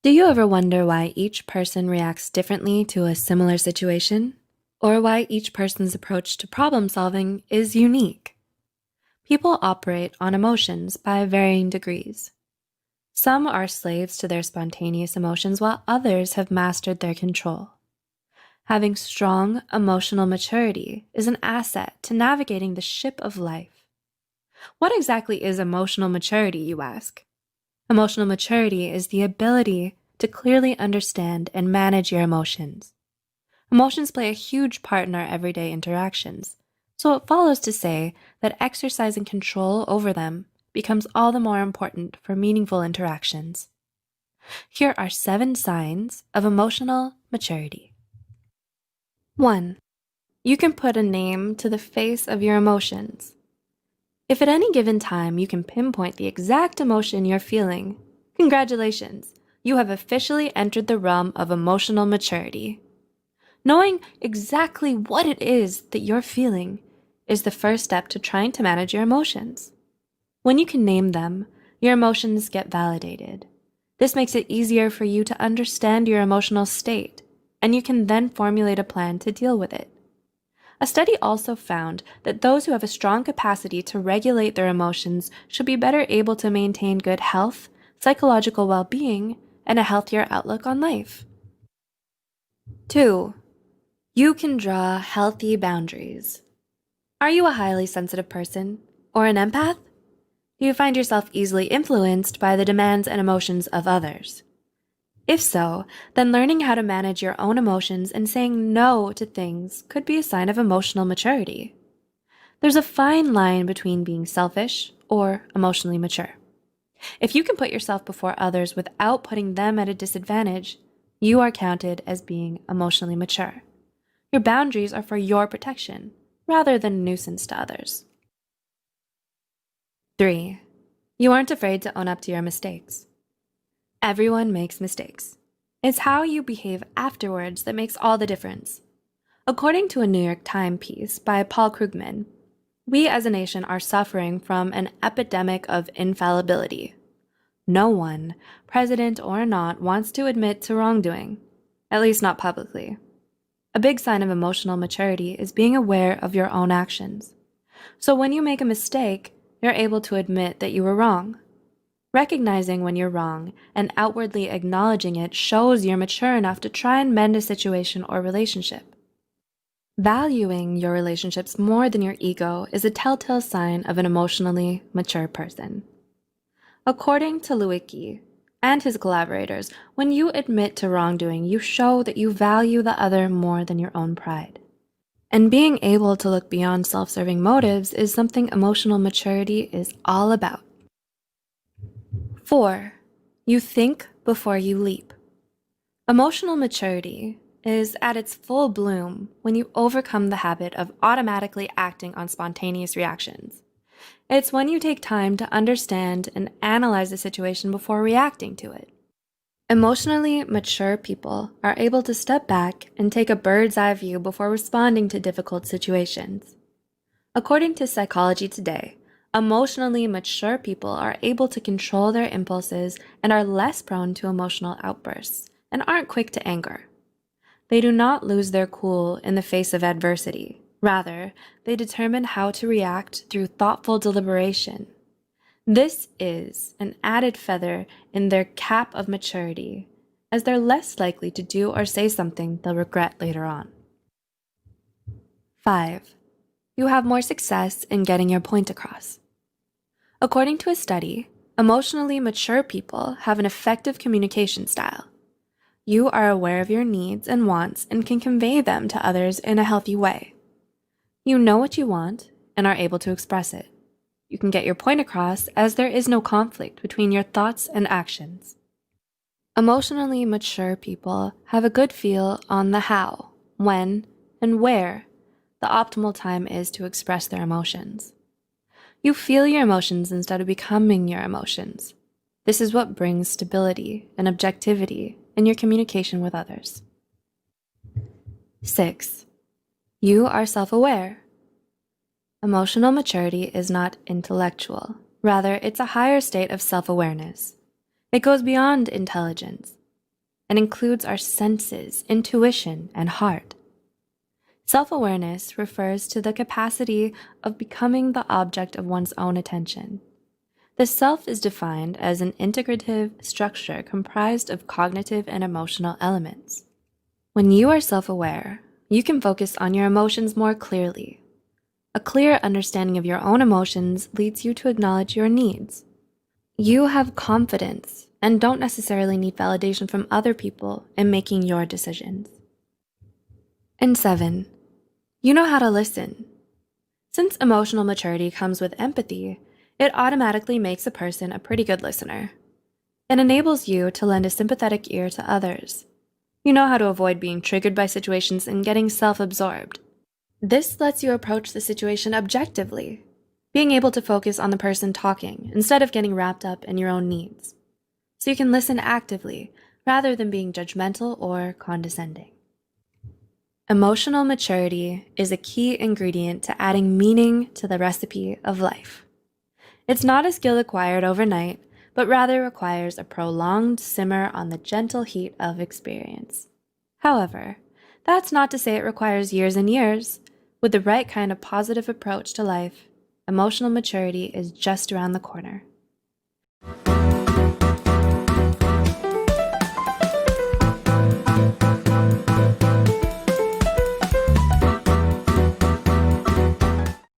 Do you ever wonder why each person reacts differently to a similar situation? Or why each person's approach to problem solving is unique? People operate on emotions by varying degrees. Some are slaves to their spontaneous emotions while others have mastered their control. Having strong emotional maturity is an asset to navigating the ship of life. What exactly is emotional maturity, you ask? Emotional maturity is the ability to clearly understand and manage your emotions. Emotions play a huge part in our everyday interactions, so it follows to say that exercising control over them becomes all the more important for meaningful interactions. Here are 7 signs of emotional maturity. 1. You can put a name to the face of your emotions. If at any given time you can pinpoint the exact emotion you're feeling, congratulations, you have officially entered the realm of emotional maturity. Knowing exactly what it is that you're feeling is the first step to trying to manage your emotions. When you can name them, your emotions get validated. This makes it easier for you to understand your emotional state, and you can then formulate a plan to deal with it. A study also found that those who have a strong capacity to regulate their emotions should be better able to maintain good health, psychological well-being, and a healthier outlook on life. 2. You can draw healthy boundaries. Are you a highly sensitive person or an empath? Do you find yourself easily influenced by the demands and emotions of others? If so, then learning how to manage your own emotions and saying no to things could be a sign of emotional maturity. There's a fine line between being selfish or emotionally mature. If you can put yourself before others without putting them at a disadvantage, you are counted as being emotionally mature. Your boundaries are for your protection, rather than a nuisance to others. 3. You aren't afraid to own up to your mistakes. Everyone makes mistakes. It's how you behave afterwards that makes all the difference. According to a New York Times piece by Paul Krugman, we as a nation are suffering from an epidemic of infallibility. No one, president or not, wants to admit to wrongdoing, at least not publicly. A big sign of emotional maturity is being aware of your own actions. So when you make a mistake, you're able to admit that you were wrong. Recognizing when you're wrong and outwardly acknowledging it shows you're mature enough to try and mend a situation or relationship. Valuing your relationships more than your ego is a telltale sign of an emotionally mature person. According to Lewicki and his collaborators, when you admit to wrongdoing, you show that you value the other more than your own pride. And being able to look beyond self-serving motives is something emotional maturity is all about. 4. You think before you leap. Emotional maturity is at its full bloom when you overcome the habit of automatically acting on spontaneous reactions. It's when you take time to understand and analyze the situation before reacting to it. Emotionally mature people are able to step back and take a bird's eye view before responding to difficult situations. According to Psychology Today, emotionally mature people are able to control their impulses and are less prone to emotional outbursts and aren't quick to anger. They do not lose their cool in the face of adversity. Rather, they determine how to react through thoughtful deliberation. This is an added feather in their cap of maturity, as they're less likely to do or say something they'll regret later on. 5. You have more success in getting your point across. According to a study, emotionally mature people have an effective communication style. You are aware of your needs and wants and can convey them to others in a healthy way. You know what you want and are able to express it. You can get your point across as there is no conflict between your thoughts and actions. Emotionally mature people have a good feel on the how, when, and where the optimal time is to express their emotions. You feel your emotions instead of becoming your emotions. This is what brings stability and objectivity in your communication with others. 6. You are self-aware. Emotional maturity is not intellectual. Rather, it's a higher state of self-awareness. It goes beyond intelligence. and includes our senses, intuition, and heart. Self-awareness refers to the capacity of becoming the object of one's own attention. The self is defined as an integrative structure comprised of cognitive and emotional elements. When you are self-aware, you can focus on your emotions more clearly. A clear understanding of your own emotions leads you to acknowledge your needs. You have confidence and don't necessarily need validation from other people in making your decisions. And 7, you know how to listen. Since emotional maturity comes with empathy, it automatically makes a person a pretty good listener. It enables you to lend a sympathetic ear to others. You know how to avoid being triggered by situations and getting self-absorbed. This lets you approach the situation objectively, being able to focus on the person talking instead of getting wrapped up in your own needs. So you can listen actively rather than being judgmental or condescending. Emotional maturity is a key ingredient to adding meaning to the recipe of life. It's not a skill acquired overnight, but rather requires a prolonged simmer on the gentle heat of experience. However, that's not to say it requires years and years. With the right kind of positive approach to life, emotional maturity is just around the corner.